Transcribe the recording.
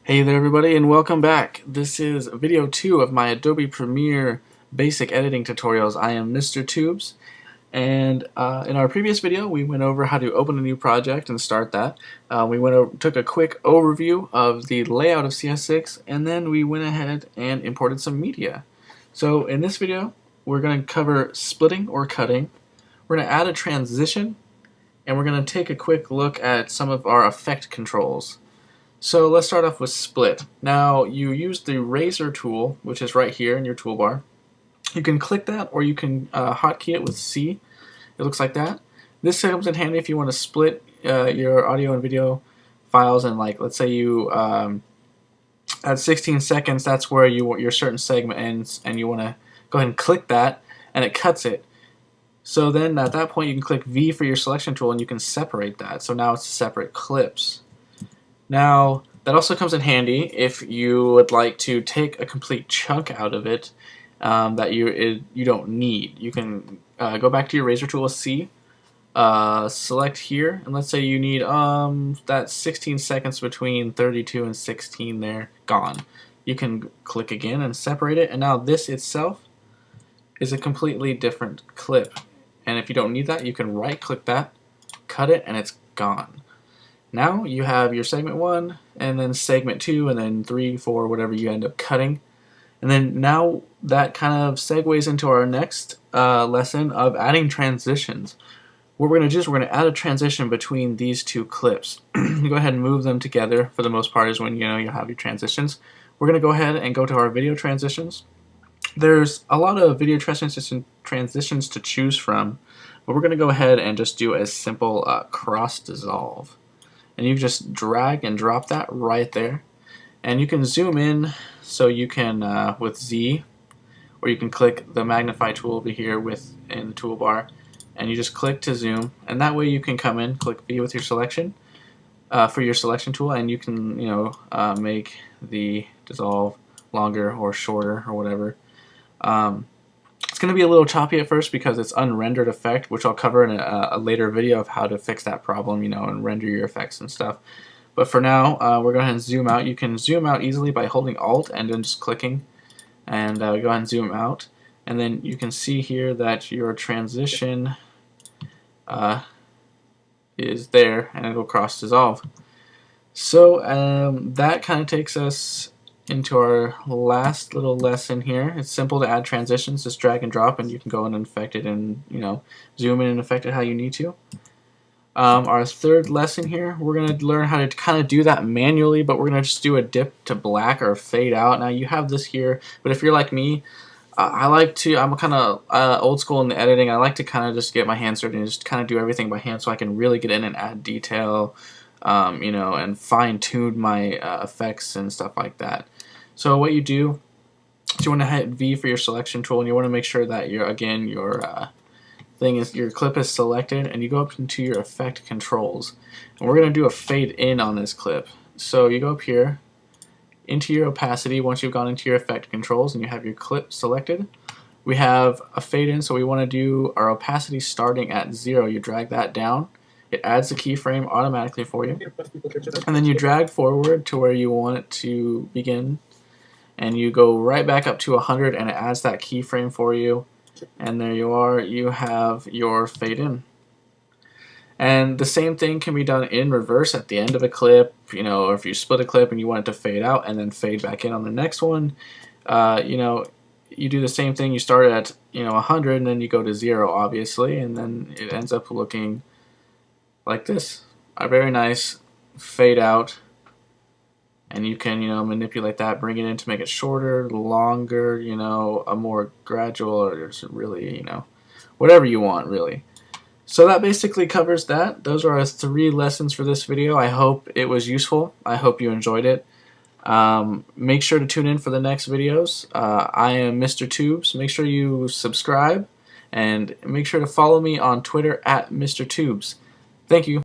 Hey there everybody and welcome back. This is video 2 of my Adobe Premiere basic editing tutorials. I am Mr. Tubes, and in our previous video we went over how to open a new project and start that. Took a quick overview of the layout of CS6, and then we went ahead and imported some media. So in this video we're going to cover splitting or cutting. We're going to add a transition, and we're going to take a quick look at some of our effect controls. So let's start off with split. Now you use the razor tool, which is right here in your toolbar. You can click that, or you can hotkey it with C. It looks like that. This comes in handy if you want to split your audio and video files, and like let's say you at 16 seconds, that's where your certain segment ends, and you want to go ahead and click that, and it cuts it. So then at that point you can click V for your selection tool, and you can separate that. So now it's separate clips. Now, that also comes in handy if you would like to take a complete chunk out of it that you don't need. You can go back to your razor tool with C, select here, and let's say you need that 16 seconds between 32 and 16 there, gone. You can click again and separate it, and now this itself is a completely different clip. And if you don't need that, you can right click that, cut it, and it's gone. Now you have your segment 1, and then segment 2, and then 3, 4, whatever you end up cutting. And then now that kind of segues into our next lesson of adding transitions. What we're going to do is we're going to add a transition between these two clips. Go ahead and move them together. For the most part is when you have your transitions. We're going to go ahead and go to our video transitions. There's a lot of video transitions to choose from, but we're going to go ahead and just do a simple cross dissolve. And you just drag and drop that right there, and you can zoom in, so you can with Z, or you can click the magnify tool over here in the toolbar, and you just click to zoom, and that way you can come in, click V with your selection for your selection tool, and you can make the dissolve longer or shorter or whatever. It's going to be a little choppy at first because it's unrendered effect, which I'll cover in a later video of how to fix that problem, and render your effects and stuff. But for now, we're going to zoom out. You can zoom out easily by holding Alt and then just clicking, and go ahead and zoom out. And then you can see here that your transition is there, and it'll cross dissolve. So that kind of takes us into our last little lesson here. It's simple to add transitions, just drag and drop, and you can go in and affect it, and zoom in and affect it how you need to. Our third lesson here, we're going to learn how to kind of do that manually, but we're going to just do a dip to black or fade out. Now you have this here, but if you're like me, I'm kind of old school in the editing. I like to kind of just get my hands dirty and just kind of do everything by hand, so I can really get in and add detail, and fine-tune my effects and stuff like that. So what you do is you want to hit V for your selection tool, and you want to make sure that your clip is selected, and you go up into your effect controls, and we're going to do a fade in on this clip. So you go up here into your opacity once you've gone into your effect controls and you have your clip selected. We have a fade in, so we want to do our opacity starting at 0. You drag that down. It adds the keyframe automatically for you, and then you drag forward to where you want it to begin, and you go right back up to 100, and it adds that keyframe for you, and there you are. You have your fade in. And the same thing can be done in reverse at the end of a clip, or if you split a clip and you want it to fade out and then fade back in on the next one. You do the same thing. You start at 100, and then you go to 0, obviously, and then it ends up looking like this. A very nice fade out, and you can manipulate that, bring it in to make it shorter, longer, a more gradual, or just really whatever you want really. So that basically covers that. Those are our 3 lessons for this video. I hope it was useful. I hope you enjoyed it. Make sure to tune in for the next videos. I am Mr. Tubes. Make sure you subscribe, and make sure to follow me on Twitter at Mr. Tubes. Thank you.